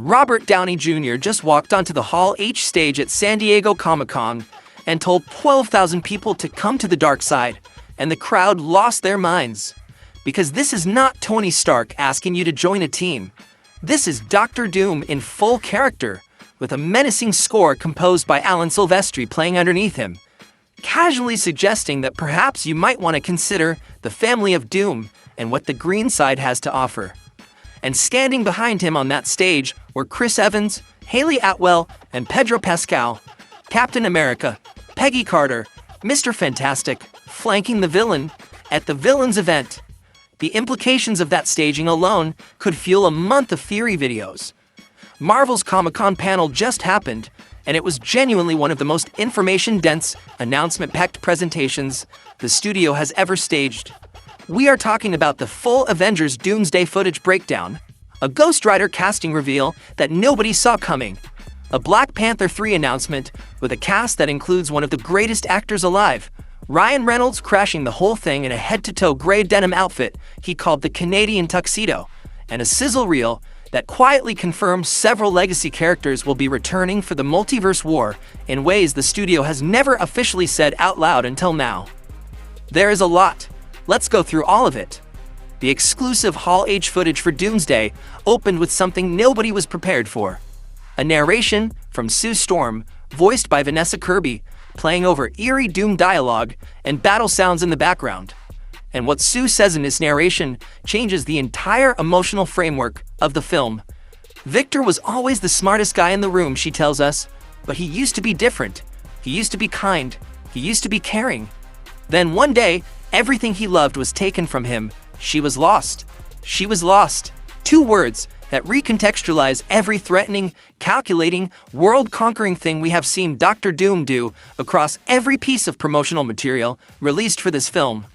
Robert Downey Jr. just walked onto the Hall H stage at San Diego Comic-Con and told 12,000 people to come to the dark side, and the crowd lost their minds. Because this is not Tony Stark asking you to join a team. This is Doctor Doom in full character, with a menacing score composed by Alan Silvestri playing underneath him, casually suggesting that perhaps you might want to consider the family of Doom and what the green side has to offer. And standing behind him on that stage were Chris Evans, Haley Atwell, and Pedro Pascal, Captain America, Peggy Carter, Mr. Fantastic, flanking the villain at the villain's event. The implications of that staging alone could fuel a month of theory videos. Marvel's Comic-Con panel just happened, and it was genuinely one of the most information-dense, announcement-packed presentations the studio has ever staged. We are talking about the full Avengers Doomsday footage breakdown, a Ghost Rider casting reveal that nobody saw coming, a Black Panther 3 announcement with a cast that includes one of the greatest actors alive, Ryan Reynolds crashing the whole thing in a head-to-toe gray denim outfit he called the Canadian tuxedo, and a sizzle reel that quietly confirms several legacy characters will be returning for the multiverse war in ways the studio has never officially said out loud until now. There is a lot. Let's go through all of it. The exclusive Hall H footage for Doomsday opened with something nobody was prepared for. A narration from Sue Storm, voiced by Vanessa Kirby, playing over eerie Doom dialogue and battle sounds in the background. And what Sue says in this narration changes the entire emotional framework of the film. Victor was always the smartest guy in the room, she tells us, but he used to be different. He used to be kind. He used to be caring. Then one day, everything he loved was taken from him. She was lost. She was lost. 2 words that recontextualize every threatening, calculating, world-conquering thing we have seen Dr. Doom do across every piece of promotional material released for this film.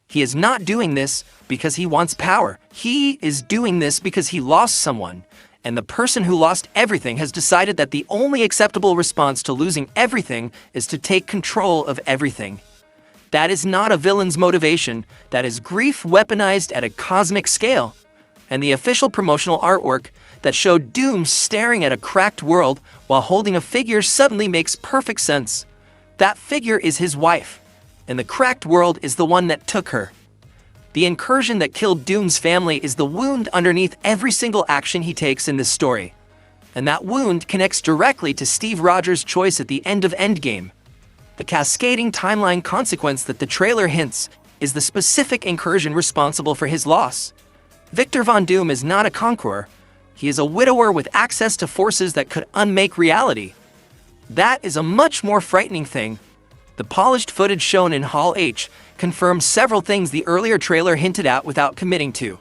He is not doing this because he wants power. He is doing this because he lost someone, and the person who lost everything has decided that the only acceptable response to losing everything is to take control of everything. That is not a villain's motivation. That is grief weaponized at a cosmic scale. And the official promotional artwork that showed Doom staring at a cracked world while holding a figure suddenly makes perfect sense. That figure is his wife, and the cracked world is the one that took her. The incursion that killed Doom's family is the wound underneath every single action he takes in this story. And that wound connects directly to Steve Rogers' choice at the end of Endgame. The cascading timeline consequence that the trailer hints is the specific incursion responsible for his loss. Victor Von Doom is not a conqueror. He is a widower with access to forces that could unmake reality. That is a much more frightening thing. The polished footage shown in Hall H confirms several things the earlier trailer hinted at without committing to.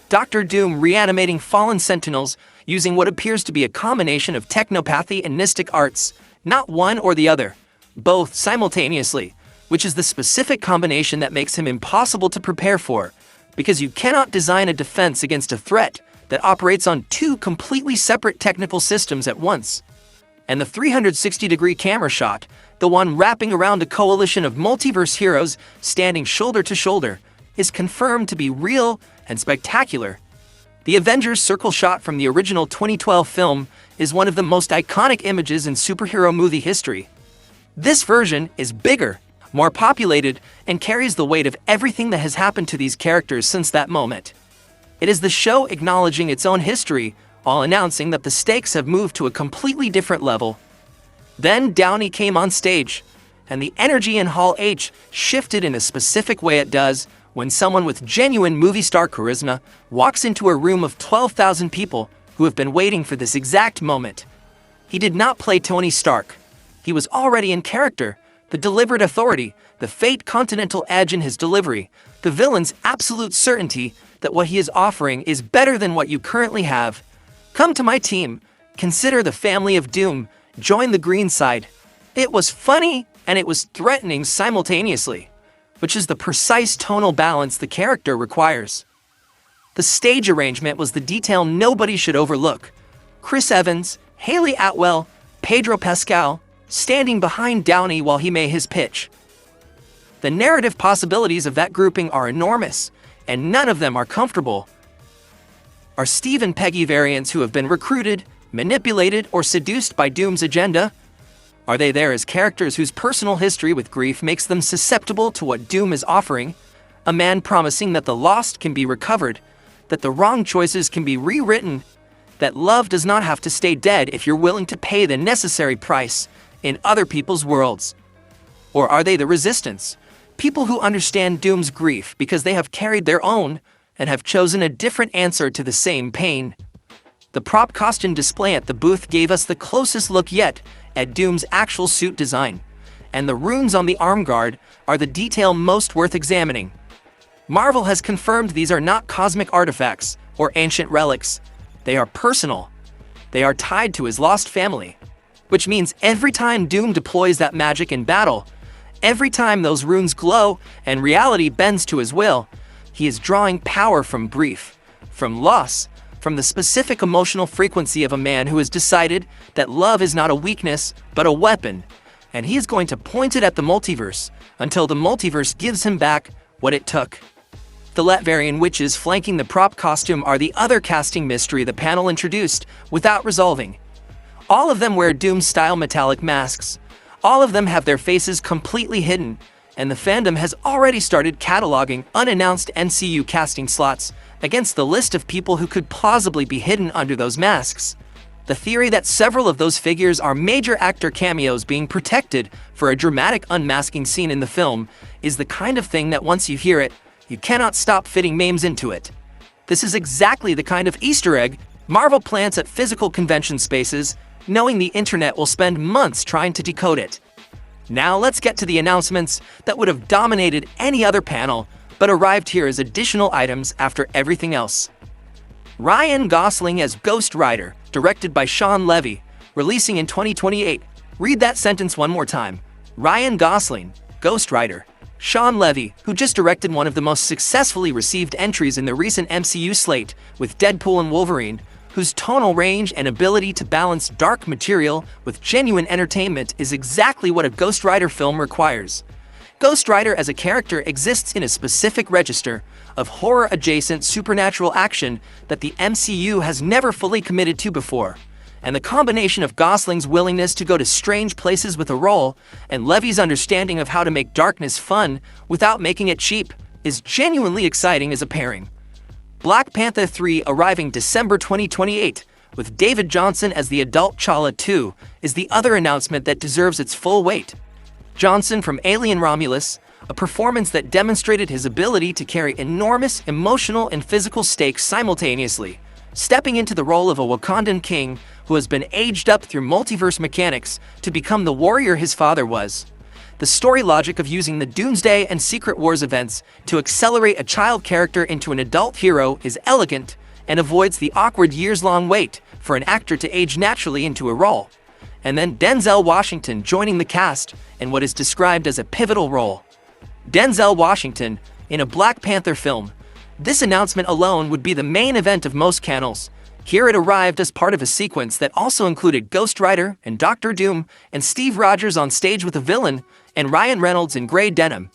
Dr. Doom reanimating fallen Sentinels using what appears to be a combination of technopathy and mystic arts, not one or the other, both simultaneously, which is the specific combination that makes him impossible to prepare for, because you cannot design a defense against a threat that operates on 2 completely separate technical systems at once. And the 360-degree camera shot, the one wrapping around a coalition of multiverse heroes standing shoulder to shoulder, is confirmed to be real and spectacular. The Avengers circle shot from the original 2012 film is one of the most iconic images in superhero movie history. This version is bigger, more populated, and carries the weight of everything that has happened to these characters since that moment. It is the show acknowledging its own history, while announcing that the stakes have moved to a completely different level. Then Downey came on stage, and the energy in Hall H shifted in a specific way it does when someone with genuine movie star charisma walks into a room of 12,000 people who have been waiting for this exact moment. He did not play Tony Stark. He was already in character, the delivered authority, the fate continental edge in his delivery, the villain's absolute certainty that what he is offering is better than what you currently have. Come to my team. Consider the family of Doom. Join the green side. It was funny and it was threatening simultaneously, which is the precise tonal balance the character requires. The stage arrangement was the detail nobody should overlook. Chris Evans, Haley Atwell, Pedro Pascal, standing behind Downey while he made his pitch. The narrative possibilities of that grouping are enormous, and none of them are comfortable Are Steve and Peggy variants who have been recruited, manipulated, or seduced by Doom's agenda? Are they there as characters whose personal history with grief makes them susceptible to what Doom is offering? A man promising that the lost can be recovered, that the wrong choices can be rewritten, that love does not have to stay dead if you're willing to pay the necessary price in other people's worlds. Or are they the resistance? People who understand Doom's grief because they have carried their own and have chosen a different answer to the same pain. The prop costume display at the booth gave us the closest look yet at Doom's actual suit design, and the runes on the arm guard are the detail most worth examining. Marvel has confirmed these are not cosmic artifacts or ancient relics. They are personal. They are tied to his lost family, which means every time Doom deploys that magic in battle, every time those runes glow and reality bends to his will, he is drawing power from grief, from loss, from the specific emotional frequency of a man who has decided that love is not a weakness, but a weapon, and he is going to point it at the multiverse until the multiverse gives him back what it took. The Latverian witches flanking the prop costume are the other casting mystery the panel introduced without resolving. All of them wear Doom-style metallic masks. All of them have their faces completely hidden, and the fandom has already started cataloging unannounced MCU casting slots against the list of people who could plausibly be hidden under those masks. The theory that several of those figures are major actor cameos being protected for a dramatic unmasking scene in the film is the kind of thing that once you hear it, you cannot stop fitting memes into it. This is exactly the kind of Easter egg Marvel plants at physical convention spaces, knowing the internet will spend months trying to decode it. Now let's get to the announcements that would have dominated any other panel, but arrived here as additional items after everything else. Ryan Gosling as Ghost Rider, directed by Sean Levy, releasing in 2028. Read that sentence one more time. Ryan Gosling, Ghost Rider. Sean Levy, who just directed one of the most successfully received entries in the recent MCU slate with Deadpool and Wolverine, whose tonal range and ability to balance dark material with genuine entertainment is exactly what a Ghost Rider film requires. Ghost Rider as a character exists in a specific register of horror-adjacent supernatural action that the MCU has never fully committed to before, and the combination of Gosling's willingness to go to strange places with a role and Levy's understanding of how to make darkness fun without making it cheap is genuinely exciting as a pairing. Black Panther 3 arriving December 2028, with David Johnson as the adult T'Challa 2, is the other announcement that deserves its full weight. Johnson from Alien Romulus, a performance that demonstrated his ability to carry enormous emotional and physical stakes simultaneously, stepping into the role of a Wakandan king who has been aged up through multiverse mechanics to become the warrior his father was. The story logic of using the Doomsday and Secret Wars events to accelerate a child character into an adult hero is elegant and avoids the awkward years-long wait for an actor to age naturally into a role. And then Denzel Washington joining the cast in what is described as a pivotal role. Denzel Washington in a Black Panther film. This announcement alone would be the main event of most panels. Here it arrived as part of a sequence that also included Ghost Rider and Doctor Doom and Steve Rogers on stage with a villain and Ryan Reynolds in gray denim.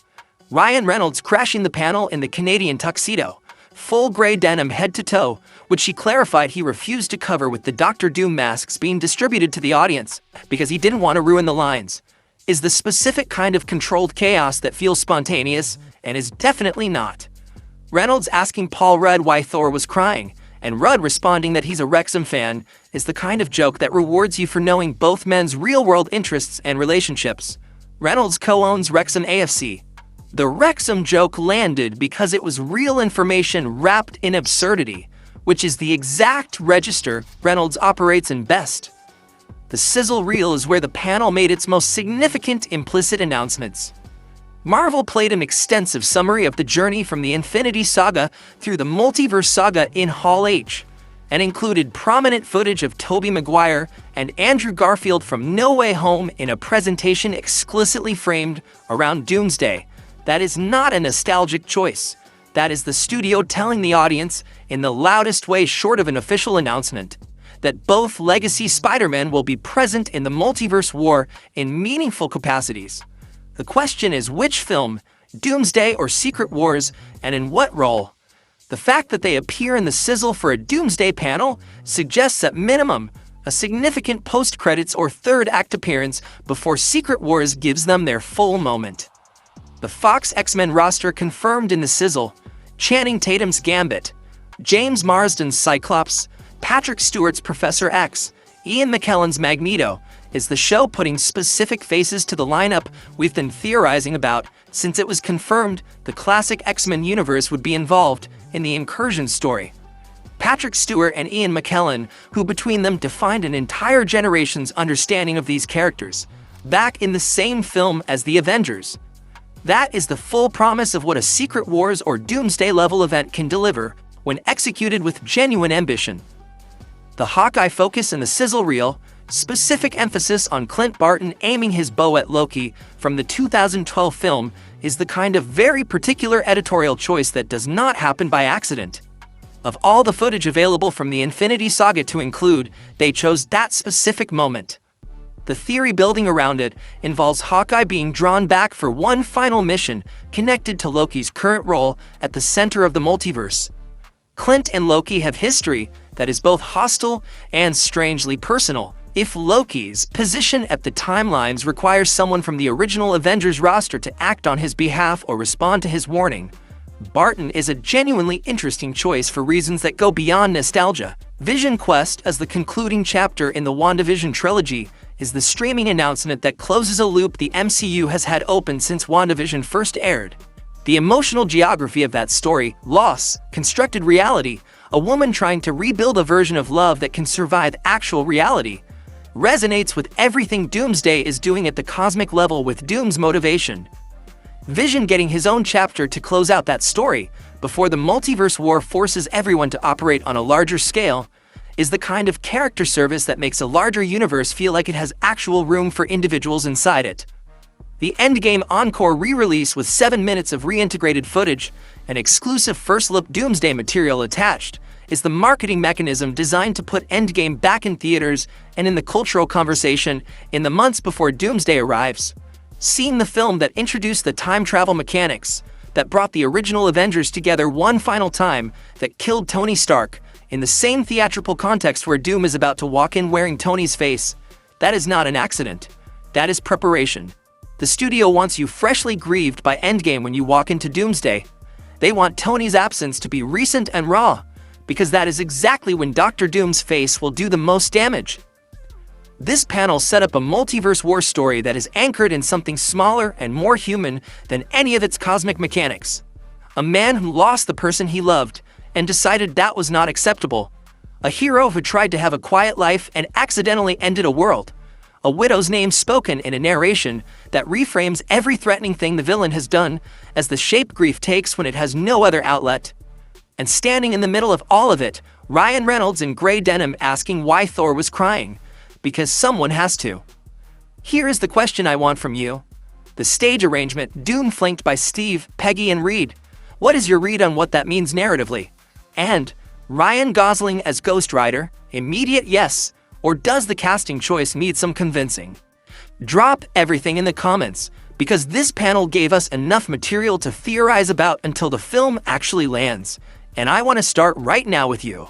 Ryan Reynolds crashing the panel in the Canadian tuxedo, full gray denim head to toe, which he clarified he refused to cover with the Doctor Doom masks being distributed to the audience because he didn't want to ruin the lines. Is the specific kind of controlled chaos that feels spontaneous and is definitely not. Reynolds asking Paul Rudd why Thor was crying, and Rudd responding that he's a Wrexham fan, is the kind of joke that rewards you for knowing both men's real-world interests and relationships. Reynolds co-owns Wrexham AFC. The Wrexham joke landed because it was real information wrapped in absurdity, which is the exact register Reynolds operates in best. The sizzle reel is where the panel made its most significant implicit announcements. Marvel played an extensive summary of the journey from the Infinity Saga through the Multiverse Saga in Hall H, and included prominent footage of Tobey Maguire and Andrew Garfield from No Way Home in a presentation explicitly framed around Doomsday. That is not a nostalgic choice. That is the studio telling the audience, in the loudest way short of an official announcement, that both legacy Spider-Men will be present in the multiverse war in meaningful capacities. The question is which film, Doomsday or Secret Wars, and in what role? The fact that they appear in the sizzle for a Doomsday panel suggests at minimum a significant post-credits or third act appearance before Secret Wars gives them their full moment. The Fox X-Men roster confirmed in the sizzle: Channing Tatum's Gambit, James Marsden's Cyclops, Patrick Stewart's Professor X, Ian McKellen's Magneto. Is the show putting specific faces to the lineup we've been theorizing about since it was confirmed the classic X-Men universe would be involved in the Incursion story? Patrick Stewart and Ian McKellen, who between them defined an entire generation's understanding of these characters, back in the same film as the Avengers. That is the full promise of what a Secret Wars or Doomsday level event can deliver when executed with genuine ambition. The Hawkeye focus in the sizzle reel, specific emphasis on Clint Barton aiming his bow at Loki from the 2012 film, is the kind of very particular editorial choice that does not happen by accident. Of all the footage available from the Infinity Saga to include, they chose that specific moment. The theory building around it involves Hawkeye being drawn back for one final mission connected to Loki's current role at the center of the multiverse. Clint and Loki have history that is both hostile and strangely personal. If Loki's position at the timelines requires someone from the original Avengers roster to act on his behalf or respond to his warning, Barton is a genuinely interesting choice for reasons that go beyond nostalgia. Vision Quest, as the concluding chapter in the WandaVision trilogy, is the streaming announcement that closes a loop the MCU has had open since WandaVision first aired. The emotional geography of that story, loss, constructed reality, a woman trying to rebuild a version of love that can survive actual reality, resonates with everything Doomsday is doing at the cosmic level with Doom's motivation. Vision getting his own chapter to close out that story, before the multiverse war forces everyone to operate on a larger scale, is the kind of character service that makes a larger universe feel like it has actual room for individuals inside it. The Endgame Encore re-release with 7 minutes of reintegrated footage and exclusive first-look Doomsday material attached is the marketing mechanism designed to put Endgame back in theaters and in the cultural conversation in the months before Doomsday arrives. Seeing the film that introduced the time travel mechanics, that brought the original Avengers together one final time, that killed Tony Stark, in the same theatrical context where Doom is about to walk in wearing Tony's face, that is not an accident. That is preparation. The studio wants you freshly grieved by Endgame when you walk into Doomsday. They want Tony's absence to be recent and raw, because that is exactly when Dr. Doom's face will do the most damage. This panel set up a multiverse war story that is anchored in something smaller and more human than any of its cosmic mechanics. A man who lost the person he loved and decided that was not acceptable. A hero who tried to have a quiet life and accidentally ended a world. A widow's name spoken in a narration that reframes every threatening thing the villain has done as the shape grief takes when it has no other outlet. And standing in the middle of all of it, Ryan Reynolds in gray denim asking why Thor was crying. Because someone has to. Here is the question I want from you. The stage arrangement, Doom flanked by Steve, Peggy, and Reed. What is your read on what that means narratively? And Ryan Gosling as Ghost Rider, immediate yes, or does the casting choice need some convincing? Drop everything in the comments, because this panel gave us enough material to theorize about until the film actually lands. And I want to start right now with you.